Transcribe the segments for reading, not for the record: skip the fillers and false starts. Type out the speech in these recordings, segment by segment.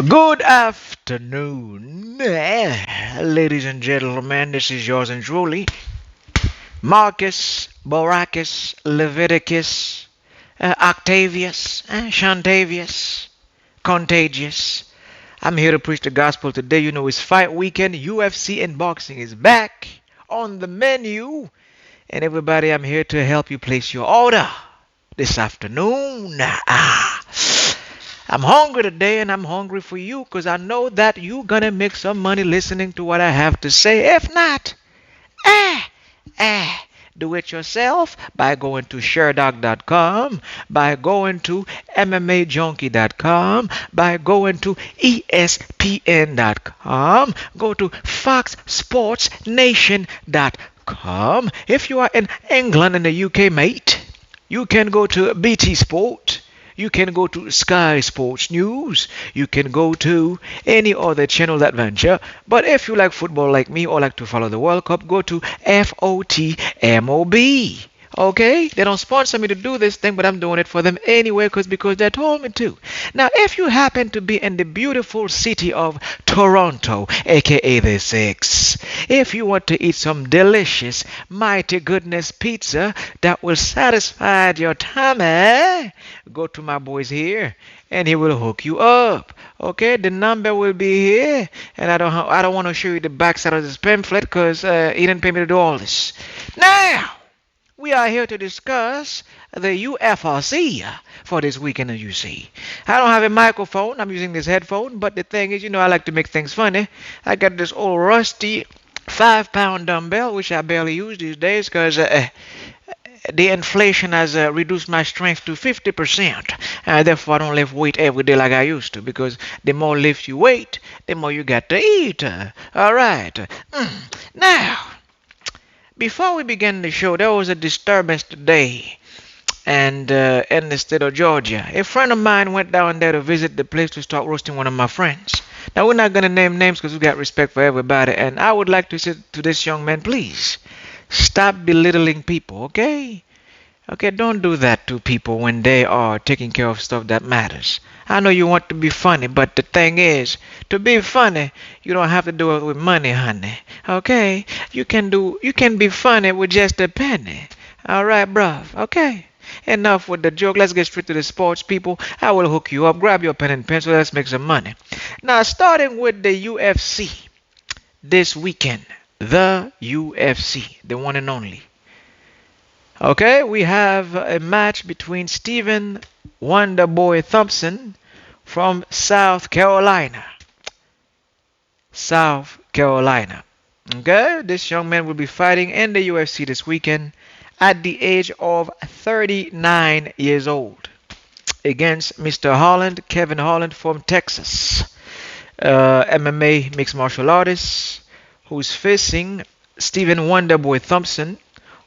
Good afternoon, ladies and gentlemen. This is yours and truly, Marcus, Baracus, Leviticus, Octavius, Shantavius, Contagious. I'm here to preach the gospel today. You know, it's fight weekend. UFC and boxing is back on the menu. And everybody, I'm here to help you place your order this afternoon. I'm hungry today and I'm hungry for you because I know that you're going to make some money listening to what I have to say. If not, eh, eh, do it yourself by going to sharedog.com, by going to MMAJunkie.com, by going to ESPN.com, go to FoxSportsNation.com. If you are in England and the UK, mate, you can go to BT Sport. You can go to Sky Sports News. You can go to any other channel that venture. But if you like football like me or like to follow the World Cup, go to FOTMOB. Okay? They don't sponsor me to do this thing, but I'm doing it for them anyway because they told me to. Now, if you happen to be in the beautiful city of Toronto, aka the Six, if you want to eat some delicious, mighty goodness pizza that will satisfy your tummy, go to my boys here and he will hook you up. Okay, the number will be here, and I don't want to show you the backside of this pamphlet because he didn't pay me to do all this. Now, we are here to discuss the UFC for this weekend, as you see. I don't have a microphone. I'm using this headphone, but the thing is, I like to make things funny. I got this old rusty 5-pound dumbbell, which I barely use these days because the inflation has reduced my strength to 50%. Therefore, I don't lift weight every day like I used to because the more lift you weight, the more you got to eat. All right. Now, before we begin the show, there was a disturbance today and in the state of Georgia. A friend of mine went down there to visit the place to start roasting one of my friends. Now, we're not going to name names because we got respect for everybody, and I would like to say to this young man, please, stop belittling people, okay? Okay, don't do that to people when they are taking care of stuff that matters. I know you want to be funny, but the thing is, to be funny, you don't have to do it with money, honey. Okay? You can be funny with just a penny. All right, bruv. Okay? Enough with the joke. Let's get straight to the sports, people. I will hook you up. Grab your pen and pencil. Let's make some money. Now, starting with the UFC this weekend. The UFC, the one and only. Okay, we have a match between Stephen Wonderboy Thompson from South Carolina. South Carolina. Okay, this young man will be fighting in the UFC this weekend at the age of 39 years old against Mr. Holland, Kevin Holland from Texas. MMA mixed martial artist who's facing Stephen Wonderboy Thompson,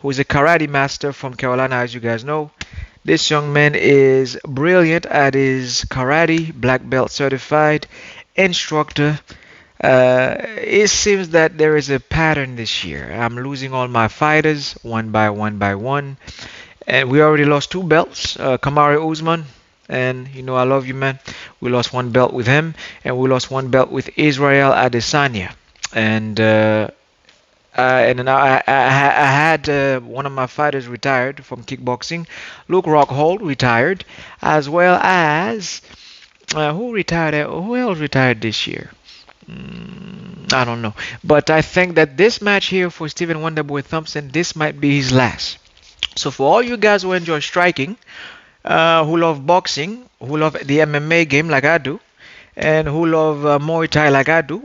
who is a karate master from Carolina, as you guys know. This young man is brilliant at his karate, black belt certified instructor. It seems that there is a pattern this year. I'm losing all my fighters one by one. And we already lost 2 belts. Kamaru Usman, and I love you, man. We lost 1 belt with him, and we lost 1 belt with Israel Adesanya. And then I had one of my fighters retired from kickboxing. Luke Rockhold retired, as well as who retired? Who else retired this year? I don't know. But I think that this match here for Stephen Wonderboy Thompson, this might be his last. So for all you guys who enjoy striking, who love boxing, who love the MMA game like I do, and who love Muay Thai like I do,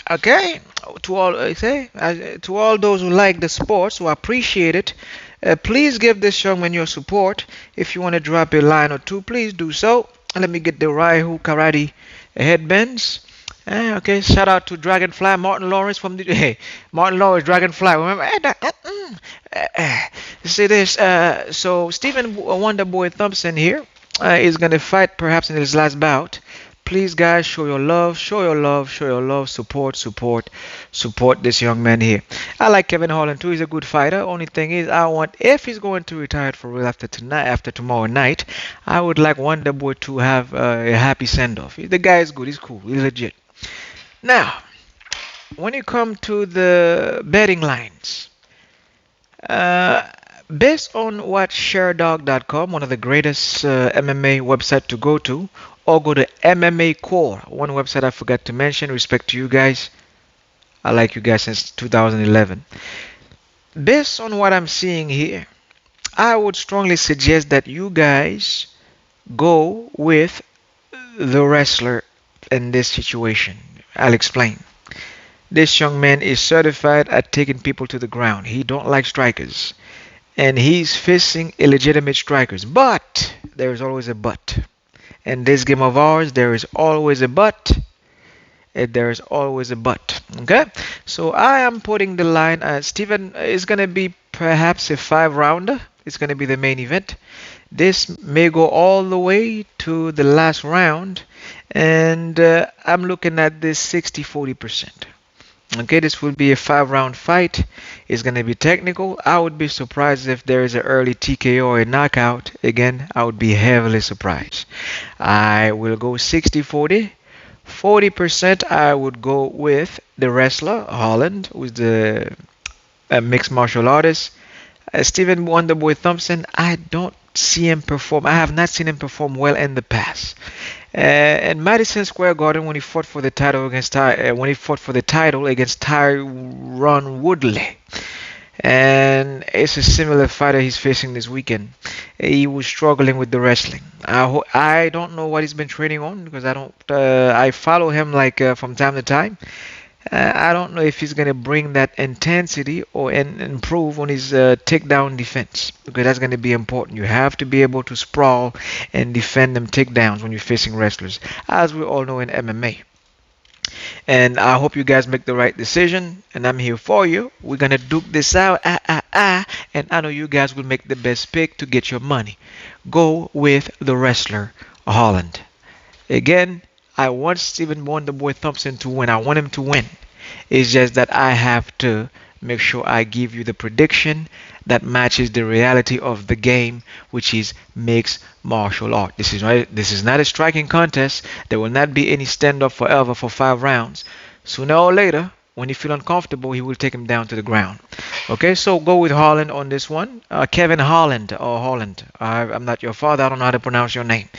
okay? To all those who like the sports, who appreciate it, please give this young man your support. If you want to drop a line or two, please do so. Let me get the Raihu Karate headbands. Okay, shout out to Dragonfly Martin Lawrence from the Martin Lawrence Dragonfly. Remember? See this? So Stephen Wonderboy Thompson here is going to fight perhaps in his last bout. please, guys, show your love, show your love, show your love. Support, support, support this young man here. I like Kevin Holland too. He's a good fighter. Only thing is, I want if he's going to retire for real after tonight, after tomorrow night, I would like Wonder Boy to have a happy send off. The guy is good. He's cool. He's legit. Now, when you come to the betting lines. Uh, Based on what ShareDog.com, one of the greatest MMA website to go to, or go to MMA Core, one website I forgot to mention. Respect to you guys. I like you guys since 2011. Based on what I'm seeing here, I would strongly suggest that you guys go with the wrestler in this situation. I'll explain. This young man is certified at taking people to the ground. He don't like strikers. And he's facing illegitimate strikers. But there is always a but. In this game of ours, there is always a but. There is always a but. Okay? So I am putting the line. Steven is going to be perhaps a 5-rounder. It's going to be the main event. This may go all the way to the last round. And I'm looking at this 60-40%. Okay, this will be a 5-round fight. It's going to be technical. I would be surprised if there is an early TKO or a knockout. Again, I would be heavily surprised. I will go 60-40. 40% I would go with the wrestler, Holland, who's the mixed martial artist. Stephen Wonderboy Thompson, I don't see him perform. I have not seen him perform well in the past. In Madison Square Garden, when he fought for the title against Tyron Woodley, and it's a similar fighter he's facing this weekend. He was struggling with the wrestling. I don't know what he's been training on because I don't. I follow him like from time to time. I don't know if he's going to bring that intensity or improve on his takedown defense because that's going to be important. You have to be able to sprawl and defend them takedowns when you're facing wrestlers, as we all know in MMA. And I hope you guys make the right decision, and I'm here for you. We're going to duke this out, and I know you guys will make the best pick to get your money. Go with the wrestler, Holland. Again, I want Stephen Wonderboy Thompson to win. I want him to win. It's just that I have to make sure I give you the prediction that matches the reality of the game, which is mixed martial art. This is not a striking contest. There will not be any standoff forever for 5 rounds. Sooner or later, when you feel uncomfortable, he will take him down to the ground. Okay, so go with Holland on this one. Kevin Holland or Holland. I'm not your father. I don't know how to pronounce your name.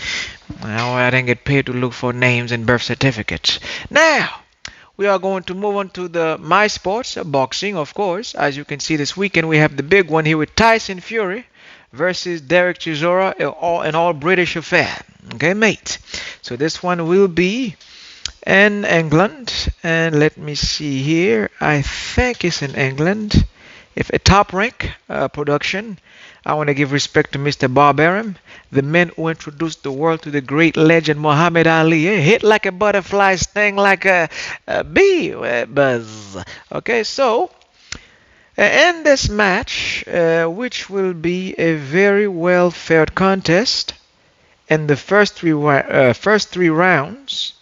I didn't get paid to look for names and birth certificates. Now, we are going to move on to the My Sports, boxing, of course. As you can see this weekend, we have the big one here with Tyson Fury versus Derek Chisora, an all-British affair. Okay, mate. So this one will be in England. And let me see here. I think it's in England. If a top rank production. I want to give respect to Mr. Bob Arum, the man who introduced the world to the great legend Muhammad Ali. Hit like a butterfly, sting like a bee, buzz. Okay, so in this match, which will be a very well faired contest, in the first three rounds,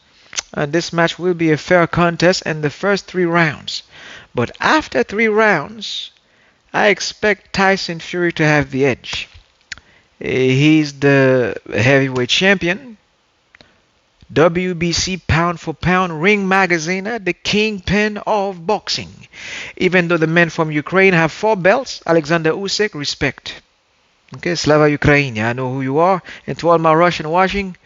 this match will be a fair contest in the first 3 rounds. But after 3 rounds, I expect Tyson Fury to have the edge. He's the heavyweight champion, WBC pound for pound, Ring Magazine, the kingpin of boxing. Even though the men from Ukraine have 4 belts, Alexander Usyk, respect. Okay, Slava Ukrainia, I know who you are. And to all my Russian watching,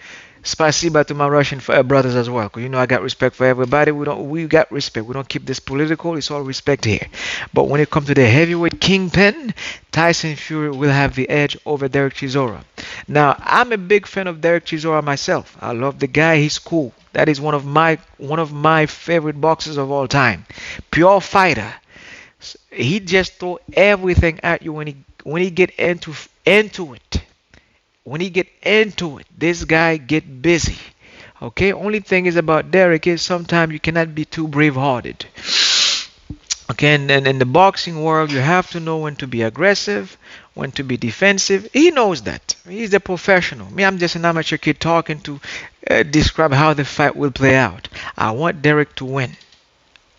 spasiba to my Russian brothers as well. Because you know I got respect for everybody. We got respect. We don't keep this political. It's all respect here. But when it comes to the heavyweight kingpin, Tyson Fury will have the edge over Derek Chisora. Now, I'm a big fan of Derek Chisora myself. I love the guy. He's cool. That is one of my favorite boxers of all time. Pure fighter. He just throw everything at you when he get into it. When he get into it, this guy get busy. Okay, only thing is about Derek is sometimes you cannot be too brave-hearted. Okay, and in the boxing world, you have to know when to be aggressive, when to be defensive. He knows that. He's a professional. Me, I'm just an amateur kid talking to describe how the fight will play out. I want Derek to win.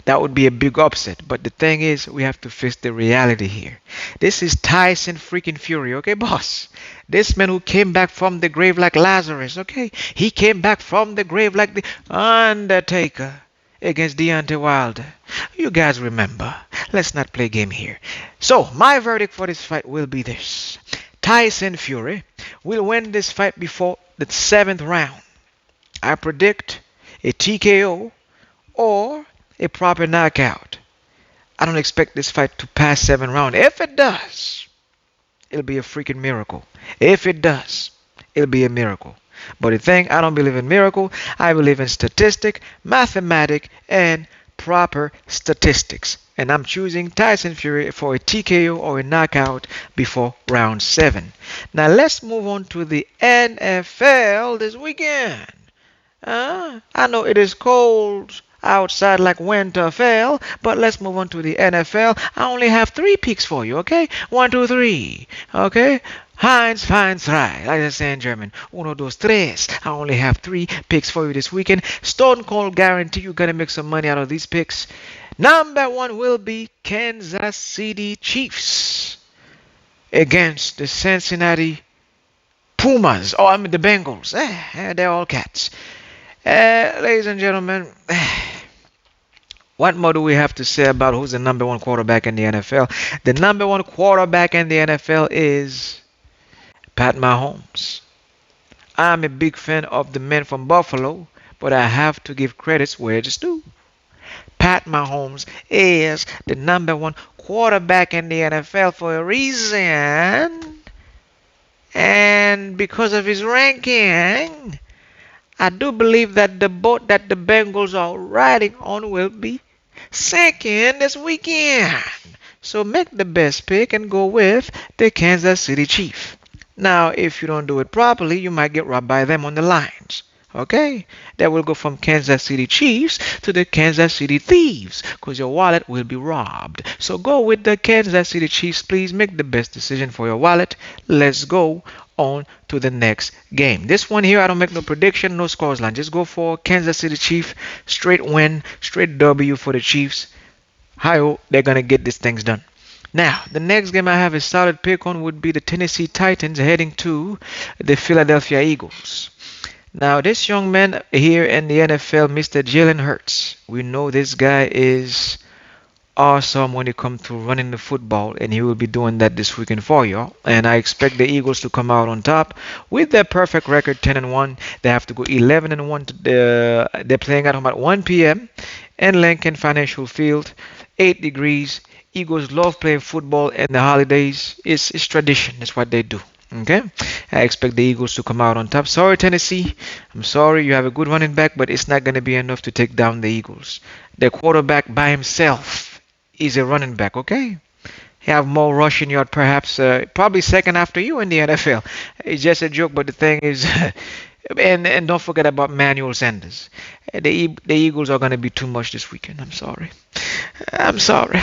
That would be a big upset. But the thing is, we have to face the reality here. This is Tyson freaking Fury, okay, boss? This man who came back from the grave like Lazarus, okay? He came back from the grave like the Undertaker against Deontay Wilder. You guys remember. Let's not play game here. So, my verdict for this fight will be this. Tyson Fury will win this fight before the 7th round. I predict a TKO or a proper knockout. I don't expect this fight to pass 7 rounds. If it does, it'll be a freaking miracle. If it does, it'll be a miracle. But the thing, I don't believe in miracle. I believe in statistic, mathematic, and proper statistics. And I'm choosing Tyson Fury for a TKO or a knockout before round 7. Now let's move on to the NFL this weekend. I know it is cold outside like Winterfell, but let's move on to the NFL. I only have 3 picks for you, okay? 1, 2, 3, okay? Heinz, fein, drei, like I say in German. Uno, dos, tres. I only have 3 picks for you this weekend. Stone Cold guarantee you're gonna make some money out of these picks. Number 1 will be Kansas City Chiefs against the Cincinnati Pumas. Oh, I mean the Bengals. They're all cats. Ladies and gentlemen, what more do we have to say about who's the number 1 quarterback in the NFL? The number 1 quarterback in the NFL is Pat Mahomes. I'm a big fan of the man from Buffalo, but I have to give credits where it's due. Pat Mahomes is the number 1 quarterback in the NFL for a reason. And because of his ranking, I do believe that the boat that the Bengals are riding on will be sinking this weekend. So make the best pick and go with the Kansas City Chiefs. Now, if you don't do it properly, you might get robbed by them on the lines. Okay? That will go from Kansas City Chiefs to the Kansas City Thieves because your wallet will be robbed. So go with the Kansas City Chiefs. Please make the best decision for your wallet. Let's go on to the next game. This one here, I don't make no prediction, no scores line. Just go for Kansas City Chiefs. Straight win, straight W for the Chiefs. Hi-ho, they're going to get these things done. Now, the next game I have a solid pick on would be the Tennessee Titans heading to the Philadelphia Eagles. Now, this young man here in the NFL, Mr. Jalen Hurts, we know this guy is awesome when it comes to running the football, and he will be doing that this weekend for you. And I expect the Eagles to come out on top with their perfect record, 10-1. They have to go 11-1. They're playing at home at 1 p.m. in Lincoln Financial Field, 8 degrees. Eagles love playing football in the holidays. It's tradition. That's what they do. Okay, I expect the Eagles to come out on top. Sorry, Tennessee. I'm sorry. You have a good running back, but it's not going to be enough to take down the Eagles. The quarterback by himself is a running back. Okay, he have more rushing yard, perhaps, probably second after you in the NFL. It's just a joke, but the thing is, and don't forget about Manuel Sanders. The Eagles are going to be too much this weekend. I'm sorry. I'm sorry.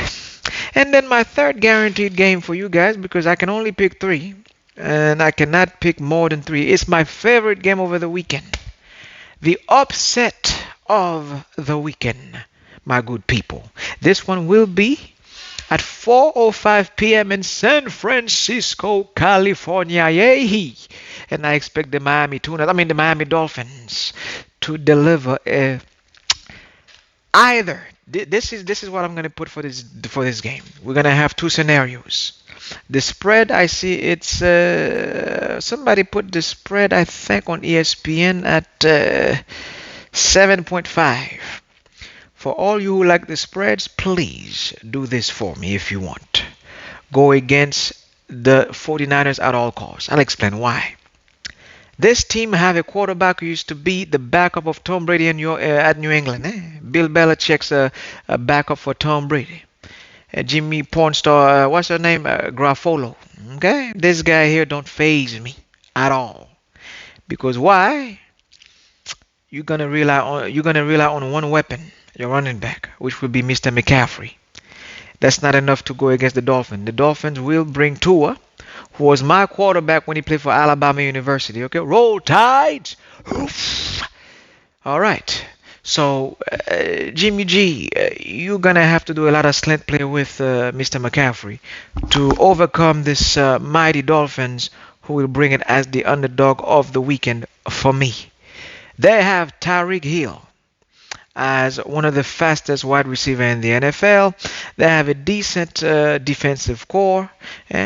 And then my third guaranteed game for you guys, because I can only pick 3. And I cannot pick more than 3. It's my favorite game over the weekend. The upset of the weekend, my good people. This one will be at 4:05 p.m. in San Francisco, California. Yay! And I expect the Miami Dolphins to deliver either. This is what I'm going to put for this game. We're going to have 2 scenarios. The spread, I see it's somebody put the spread, I think, on ESPN at 7.5. For all you who like the spreads, please do this for me if you want. Go against the 49ers at all costs. I'll explain why. This team have a quarterback who used to be the backup of Tom Brady at New England. Bill Belichick's a backup for Tom Brady. Jimmy Pornstar, what's her name? Garofalo. Okay, this guy here don't faze me at all. Because why? You're gonna rely on one weapon, your running back, which will be Mr. McCaffrey. That's not enough to go against the Dolphins. The Dolphins will bring Tua, who was my quarterback when he played for Alabama University. Okay, roll Tides. All right. So, Jimmy G, you're gonna have to do a lot of slant play with Mr. McCaffrey to overcome this mighty Dolphins, who will bring it as the underdog of the weekend for me. They have Tyreek Hill as one of the fastest wide receiver in the NFL. They have a decent defensive core,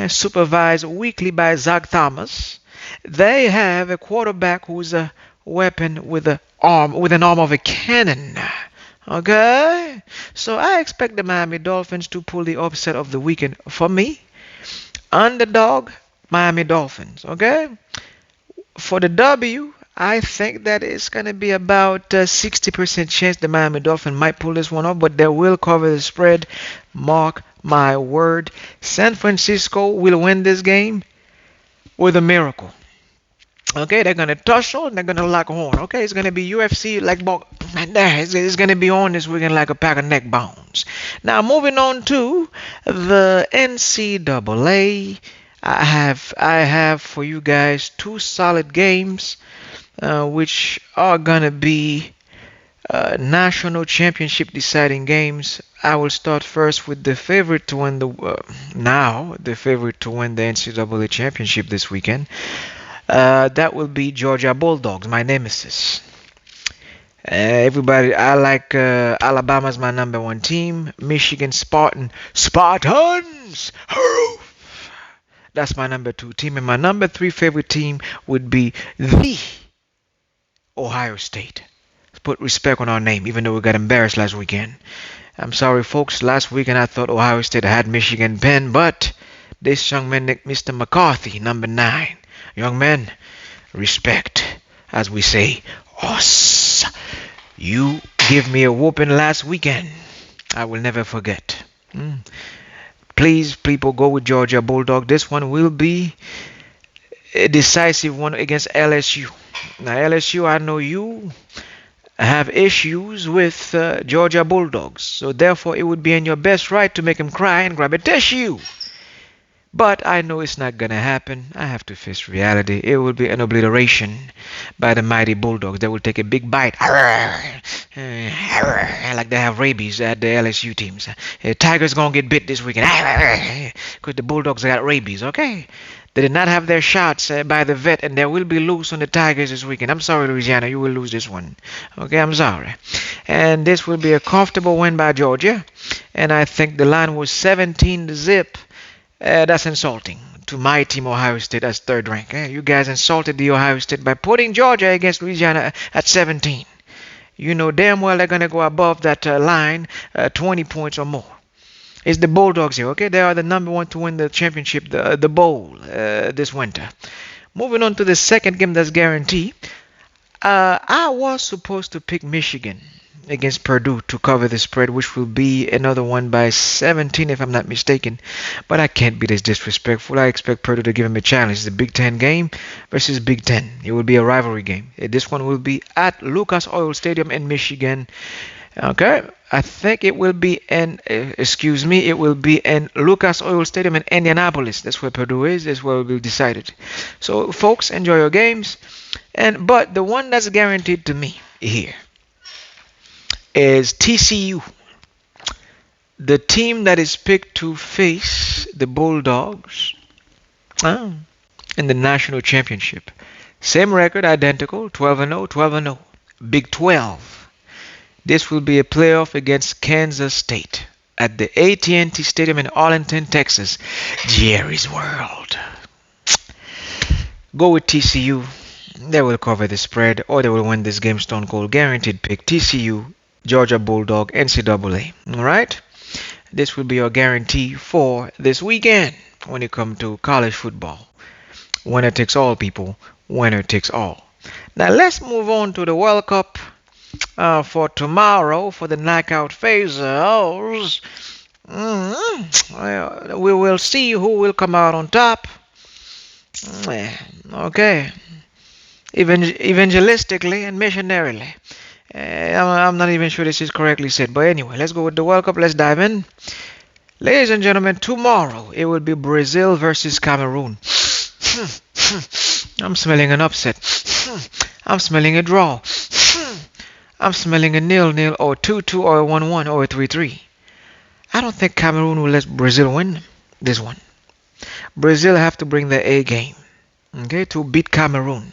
supervised weekly by Zach Thomas. They have a quarterback who's a weapon with an arm of a cannon. Okay, so I expect the Miami Dolphins to pull the upset of the weekend for me. Underdog, Miami Dolphins. Okay, for the W, I think that it's going to be about a 60% chance the Miami Dolphins might pull this one off, but they will cover the spread. Mark my word. San Francisco will win this game with a miracle. Okay, they're gonna tussle and they're gonna lock horn. Okay, it's gonna be UFC like there. It's gonna be on this weekend like a pack of neck bones. Now moving on to the NCAA. I have for you guys two solid games, which are gonna be national championship deciding games. I will start first with the favorite to win the favorite to win the NCAA championship this weekend. That will be Georgia Bulldogs, my nemesis. Everybody, I like Alabama's my number one team. Michigan Spartans. That's my number two team, and my number three favorite team would be the Ohio State. Let's put respect on our name, even though we got embarrassed last weekend. I'm sorry, folks. Last weekend I thought Ohio State had Michigan pinned, but this young man, Mr. McCarthy, number 9. Young man, respect, as we say. Us. You give me a whooping last weekend. I will never forget. Please, people, go with Georgia Bulldog. This one will be a decisive one against LSU. Now, LSU, I know you have issues with Georgia Bulldogs, so therefore it would be in your best right to make them cry and grab a tissue. But I know it's not going to happen. I have to face reality. It will be an obliteration by the mighty Bulldogs. They will take a big bite. Like they have rabies at the LSU teams. Tigers going to get bit this weekend. Because the Bulldogs got rabies, okay? They did not have their shots by the vet, and they will be loose on the Tigers this weekend. I'm sorry, Louisiana. You will lose this one. Okay, I'm sorry. And this will be a comfortable win by Georgia. And I think the line was 17-0. That's insulting to my team, Ohio State, as third rank. You guys insulted the Ohio State by putting Georgia against Louisiana at 17. You know damn well they're going to go above that line 20 points or more. It's the Bulldogs here, okay? They are the number one to win the championship, the bowl, this winter. Moving on to the second game that's guaranteed. I was supposed to pick Michigan against Purdue to cover the spread, which will be another one by 17 if I'm not mistaken. But I can't be this disrespectful. I expect Purdue to give him a challenge. It's a Big Ten game versus Big Ten. It will be a rivalry game. This one will be at Lucas Oil Stadium in Michigan. Okay, I think it will be it will be in Lucas Oil Stadium in Indianapolis. That's where Purdue is. That's where it will be decided. So, folks, enjoy your games. But the one that's guaranteed to me here is TCU, the team that is picked to face the Bulldogs in the national championship. Same record, identical, 12-0, 12-0. Big 12. This will be a playoff against Kansas State at the AT&T Stadium in Arlington, Texas. Jerry's World. Go with TCU. They will cover the spread, or they will win this game. Stone Cold guaranteed pick. TCU, Georgia Bulldog, NCAA. Alright? This will be your guarantee for this weekend when it comes to college football. Winner takes all, people. Winner takes all. Now let's move on to the World Cup for tomorrow for the knockout phases. We will see who will come out on top. Okay. Evangelistically and missionarily. I'm not even sure this is correctly said. But anyway, let's go with the World Cup. Let's dive in. Ladies and gentlemen, tomorrow it will be Brazil versus Cameroon. I'm smelling an upset. I'm smelling a draw. I'm smelling a nil-nil or 2-2 or a 1-1 or a 3-3. I don't think Cameroon will let Brazil win this one. Brazil have to bring their A game, okay, to beat Cameroon.